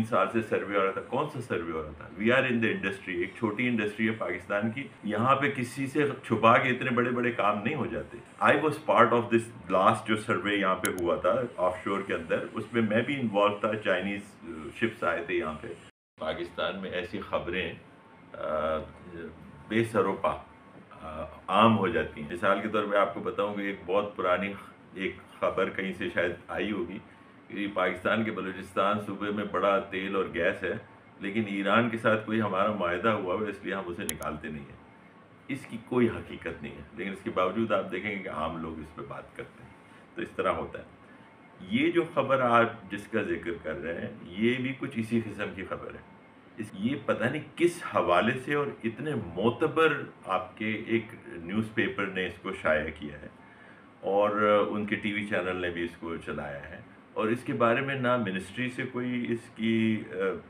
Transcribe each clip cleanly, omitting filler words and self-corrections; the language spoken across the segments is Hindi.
साल से सर्वे हो रहा था। कौन सा सर्वे हो रहा था? We are in the industry, एक छोटी इंडस्ट्री है पाकिस्तान की। यहाँ पे किसी से छुपा के इतने बड़े बड़े काम नहीं हो जाते। I was part of this last जो सर्वे यहाँ पे हुआ था ऑफशोर के अंदर, उसमें मैं भी इन्वॉल्व था। चाइनीज शिप्स आए थे यहाँ पे। पाकिस्तान में ऐसी खबरें बेसरोपा आम हो जाती हैं। मिसाल के तौर पे आपको बताऊं कि एक बहुत पुरानी एक खबर कहीं से शायद आई होगी कि पाकिस्तान के बलूचिस्तान सूबे में बड़ा तेल और गैस है, लेकिन ईरान के साथ कोई हमारा मायदा हुआ है, इसलिए हम उसे निकालते नहीं हैं। इसकी कोई हकीकत नहीं है, लेकिन इसके बावजूद आप देखेंगे कि आम लोग इस पर बात करते हैं। तो इस तरह होता है। ये जो खबर आज जिसका जिक्र कर रहे हैं, ये भी कुछ इसी किस्म की खबर है। ये पता नहीं किस हवाले से और इतने मोतबर आपके एक न्यूज़पेपर ने इसको शाया किया है और उनके टीवी चैनल ने भी इसको चलाया है, और इसके बारे में ना मिनिस्ट्री से कोई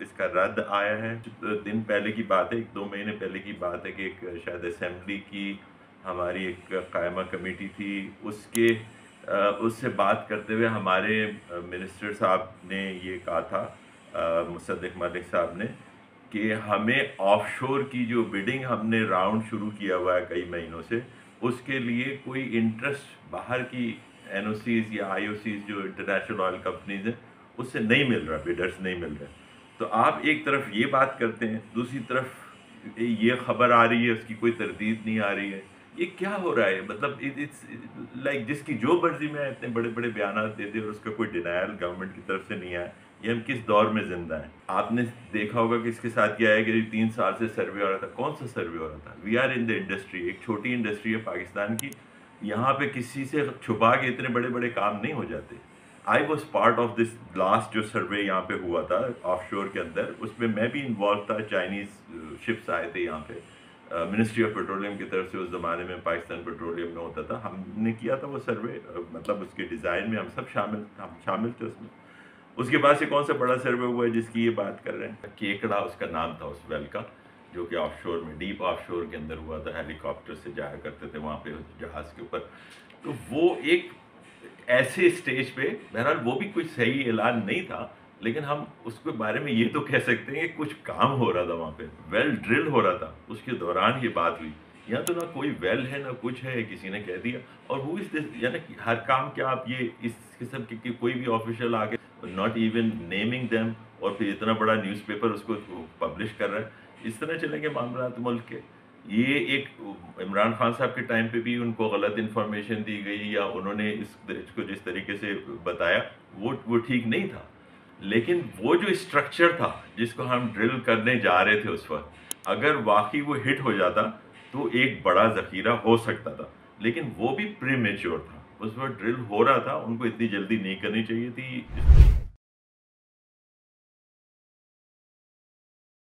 इसका रद्द आया है। दिन पहले की बात है, 1-2 महीने पहले की बात है कि एक शायद असेंबली की हमारी एक कायमा कमेटी थी, उससे बात करते हुए हमारे मिनिस्टर साहब ने ये कहा था, मुसद्दिक मलिक साहब ने, कि हमें ऑफशोर की जो बिडिंग हमने राउंड शुरू किया हुआ है कई महीनों से, उसके लिए कोई इंटरेस्ट बाहर की एनओसीज या आईओसीज जो इंटरनेशनल ऑयल कंपनीज हैं उससे नहीं मिल रहा, बिडर्स नहीं मिल रहे। तो आप एक तरफ ये बात करते हैं, दूसरी तरफ ये खबर आ रही है, उसकी कोई तरदीद नहीं आ रही है। ये क्या हो रहा है? मतलब इट्स लाइक जिसकी जो मर्जी में इतने बड़े बड़े बयान देते और उसका कोई डिनायल गवर्नमेंट की तरफ से नहीं आया। ये हम किस दौर में जिंदा हैं? आपने देखा होगा कि इसके साथ क्या है कि 3 साल से सर्वे हो रहा था। कौन सा सर्वे हो रहा था? We are in the industry, एक छोटी इंडस्ट्री है पाकिस्तान की। यहाँ पे किसी से छुपा के इतने बड़े बड़े काम नहीं हो जाते। I was part of this last जो सर्वे यहाँ पे हुआ था ऑफशोर के अंदर, उसमें मैं भी इन्वॉल्व था। चाइनीज शिप्स आए थे यहाँ पे, मिनिस्ट्री ऑफ पेट्रोलियम की तरफ से। उस ज़माने में पाकिस्तान पेट्रोलियम में होता था, हमने किया था वो सर्वे, मतलब उसके डिज़ाइन में हम सब शामिल थे उसमें। उसके बाद से कौन सा बड़ा सर्वे हुआ है जिसकी ये बात कर रहे हैं? केकड़ा उसका नाम था उस वेल का, जो कि ऑफशोर में, डीप ऑफशोर के अंदर हुआ था। हेलीकॉप्टर से जाया करते थे वहाँ पे जहाज़ के ऊपर। तो वो एक ऐसे स्टेज पे, बहरहाल वो भी कोई सही ऐलान नहीं था, लेकिन हम उसके बारे में ये तो कह सकते हैं कि कुछ काम हो रहा था वहाँ पे, वेल ड्रिल हो रहा था, उसके दौरान ये बात हुई। यहाँ तो ना कोई वेल है ना कुछ है, किसी ने कह दिया। और हु इज दिस, यानी हर काम क्या आप ये इस किस्म की कोई भी ऑफिशियल आके नॉट इवन नेमिंग देम, और फिर इतना बड़ा न्यूज़पेपर उसको पब्लिश कर रहा है। इस तरह चलेंगे मामला मुल्क के। ये एक इमरान खान साहब के टाइम पे भी उनको गलत इन्फॉर्मेशन दी गई, या उन्होंने इसको जिस तरीके से बताया वो ठीक नहीं था। लेकिन वो जो स्ट्रक्चर था जिसको हम ड्रिल करने जा रहे थे उस वक्त, अगर वाकई वो हिट हो जाता तो एक बड़ा ज़ख़ीरा हो सकता था, लेकिन वो भी प्रीमेच्योर था। उस वक्त ड्रिल हो रहा था, उनको इतनी जल्दी नहीं करनी चाहिए थी।